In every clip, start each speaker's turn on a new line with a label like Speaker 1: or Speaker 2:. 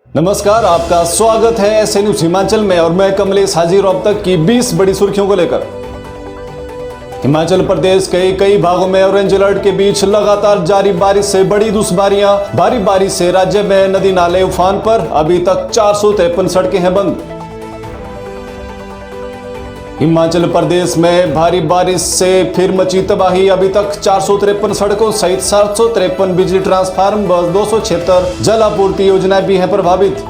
Speaker 1: नमस्कार, आपका स्वागत है ऐसे न्यूज हिमाचल में और मैं कमलेश हाजिर अब तक की 20 बड़ी सुर्खियों को लेकर। हिमाचल प्रदेश के कई भागों में ऑरेंज अलर्ट के बीच लगातार जारी बारिश से बड़ी दुश्वारियां। भारी बारिश से राज्य में नदी नाले उफान पर, अभी तक 453 सड़कें हैं बंद। हिमाचल प्रदेश में भारी बारिश से फिर मची तबाही, अभी तक 453 सड़कों सहित 753 बिजली ट्रांसफार्मर, 276 जल आपूर्ति योजनाएं भी हैं प्रभावित।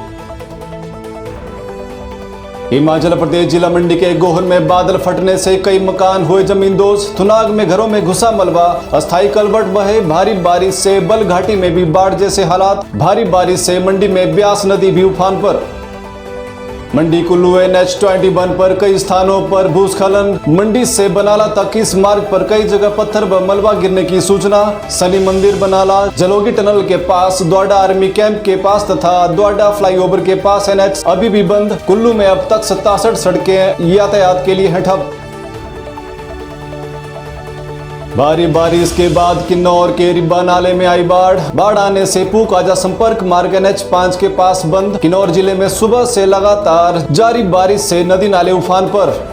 Speaker 1: हिमाचल प्रदेश जिला मंडी के गोहर में बादल फटने से कई मकान हुए जमींदोज। थुनाग में घरों में घुसा मलबा, अस्थायी कलवर्ट बहे। भारी बारिश से बल घाटी में भी बाढ़ जैसे हालात। भारी बारिश से मंडी में ब्यास नदी भी उफान पर। मंडी कुल्लू NH21 पर कई स्थानों पर भूस्खलन। मंडी से बनाला तक इस मार्ग पर कई जगह पत्थर व मलबा गिरने की सूचना। शनि मंदिर, बनाला, जलोगी टनल के पास, द्वाडा आर्मी कैंप के पास तथा द्वाडा फ्लाईओवर के पास NH अभी भी बंद। कुल्लू में अब तक 67 सड़कें यातायात के लिए हैं ठप। भारी बारिश के बाद किन्नौर के रिब्बा नाले में आई बाढ़ आने से पूक आजा संपर्क मार्ग NH5 के पास बंद। किन्नौर जिले में सुबह से लगातार जारी बारिश से नदी नाले उफान पर।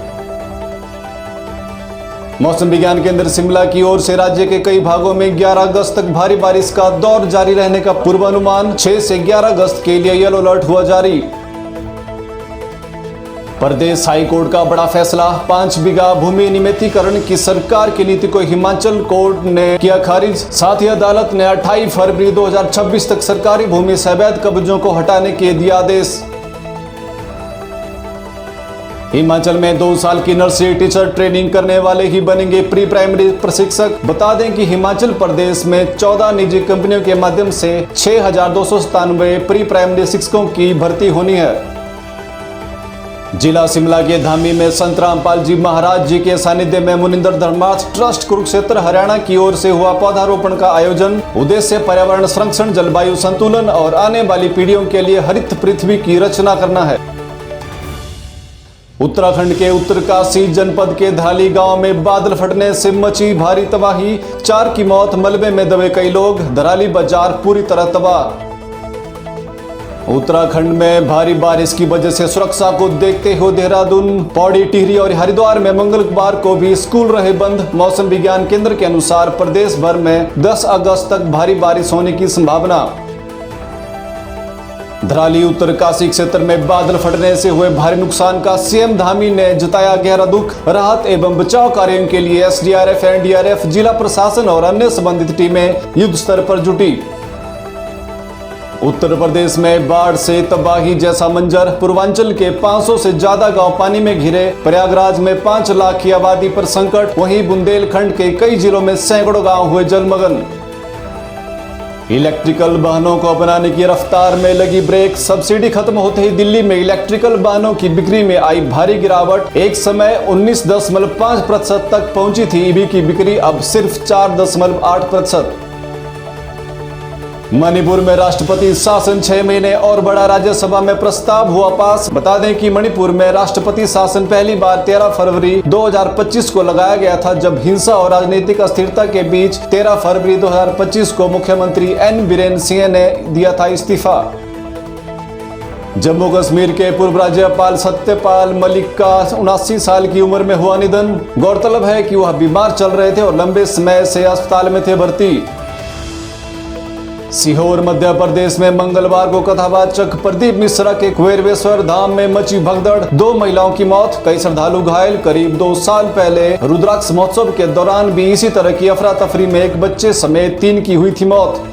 Speaker 1: मौसम विज्ञान केंद्र शिमला की ओर से राज्य के कई भागों में 11 अगस्त तक भारी बारिश का दौर जारी रहने का पूर्वानुमान। 6 से 11 अगस्त के लिए येलो अलर्ट हुआ जारी। प्रदेश हाईकोर्ट का बड़ा फैसला, 5 बीघा भूमि नियमितीकरण की सरकार की नीति को हिमाचल कोर्ट ने किया खारिज। साथ ही अदालत ने 28 फरवरी 2026 तक सरकारी भूमि से अवैध कब्जों को हटाने के दिया आदेश। हिमाचल में 2 साल की नर्सरी टीचर ट्रेनिंग करने वाले ही बनेंगे प्री प्राइमरी प्रशिक्षक। बता दें कि हिमाचल प्रदेश में 14 निजी कंपनियों के माध्यम से 6297 प्री प्राइमरी शिक्षकों की भर्ती होनी है। जिला शिमला के धामी में संत रामपाल जी महाराज जी के सानिध्य में मुनिंदर धर्मार्थ ट्रस्ट कुरुक्षेत्र हरियाणा की ओर से हुआ पौधारोपण का आयोजन। उद्देश्य पर्यावरण संरक्षण, जलवायु संतुलन और आने वाली पीढ़ियों के लिए हरित पृथ्वी की रचना करना है। उत्तराखंड के उत्तरकाशी जनपद के धाली गांव में बादल फटने से मची भारी तबाही। 4 की मौत, मलबे में दबे कई लोग। धराली बाजार पूरी तरह तबाह। उत्तराखंड में भारी बारिश की वजह से सुरक्षा को देखते हुए देहरादून, पौड़ी, टिहरी और हरिद्वार में मंगलवार को भी स्कूल रहे बंद। मौसम विज्ञान केंद्र के अनुसार प्रदेश भर में 10 अगस्त तक भारी बारिश होने की संभावना। धराली उत्तरकाशी क्षेत्र में बादल फटने से हुए भारी नुकसान का सीएम धामी ने जताया गहरा दुख। राहत एवं बचाव कार्यों के लिए SDRF, NDRF, जिला प्रशासन और अन्य संबंधित टीमें युद्ध स्तर पर जुटी। उत्तर प्रदेश में बाढ़ से तबाही जैसा मंजर। पूर्वांचल के 500 से ज्यादा गांव पानी में घिरे। प्रयागराज में 5 लाख की आबादी पर संकट। वहीं बुंदेलखंड के कई जिलों में सैकड़ों गांव हुए जलमग्न। इलेक्ट्रिकल वाहनों को अपनाने की रफ्तार में लगी ब्रेक। सब्सिडी खत्म होते ही दिल्ली में इलेक्ट्रिकल वाहनों की बिक्री में आई भारी गिरावट। एक समय 19.5% तक पहुंची थी ईवी की बिक्री, अब सिर्फ 4.8%। मणिपुर में राष्ट्रपति शासन 6 महीने और बढ़ा, राज्यसभा में प्रस्ताव हुआ पास। बता दें कि मणिपुर में राष्ट्रपति शासन पहली बार 13 फरवरी 2025 को लगाया गया था, जब हिंसा और राजनीतिक अस्थिरता के बीच 13 फरवरी 2025 को मुख्यमंत्री N बीरेन सिंह ने दिया था इस्तीफा। जम्मू कश्मीर के पूर्व राज्यपाल सत्यपाल मलिक का 79 साल की उम्र में हुआ निधन। गौरतलब है कि वह बीमार चल रहे थे और लंबे समय से अस्पताल में थे भर्ती। सीहोर मध्य प्रदेश में मंगलवार को कथावाचक प्रदीप मिश्रा के कुबेरवेश्वर धाम में मची भगदड़। 2 महिलाओं की मौत, कई श्रद्धालु घायल। करीब 2 साल पहले रुद्राक्ष महोत्सव के दौरान भी इसी तरह की अफरा तफरी में एक बच्चे समेत 3 की हुई थी मौत।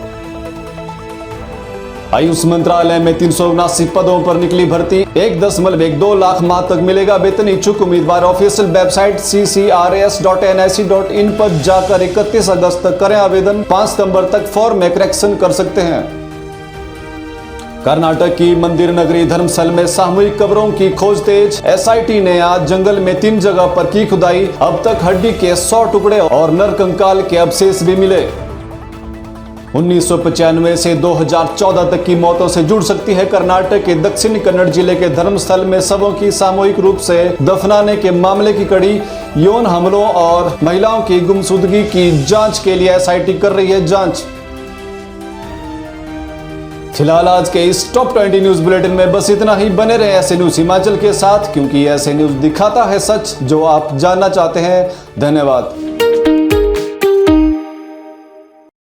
Speaker 1: आयुष मंत्रालय में 379 पदों पर निकली भर्ती। 1.2 लाख माह तक मिलेगा वेतन। इच्छुक उम्मीदवार ऑफिशियल वेबसाइट ccrs.nic.in पर जाकर 31 अगस्त तक करें आवेदन। 5 सितंबर तक फॉर्म में करेक्शन कर सकते हैं। कर्नाटक की मंदिर नगरी धर्मस्थल में सामूहिक कब्रों की खोज तेज। SIT ने आज जंगल में 3 जगह पर की खुदाई। अब तक हड्डी के 100 टुकड़े और नरकंकाल के अवशेष भी मिले। 1995 से 2014 तक की मौतों से जुड़ सकती है कर्नाटक के दक्षिण कन्नड़ जिले के धर्मस्थल में शवों की सामूहिक रूप से दफनाने के मामले की कड़ी। यौन हमलों और महिलाओं की गुमशुदगी की जांच के लिए SIT कर रही है जांच। फिलहाल आज के इस टॉप 20 न्यूज बुलेटिन में बस इतना ही। बने रहे ऐसे न्यूज हिमाचल के साथ, क्योंकि ऐसे न्यूज दिखाता है सच जो आप जानना चाहते हैं। धन्यवाद।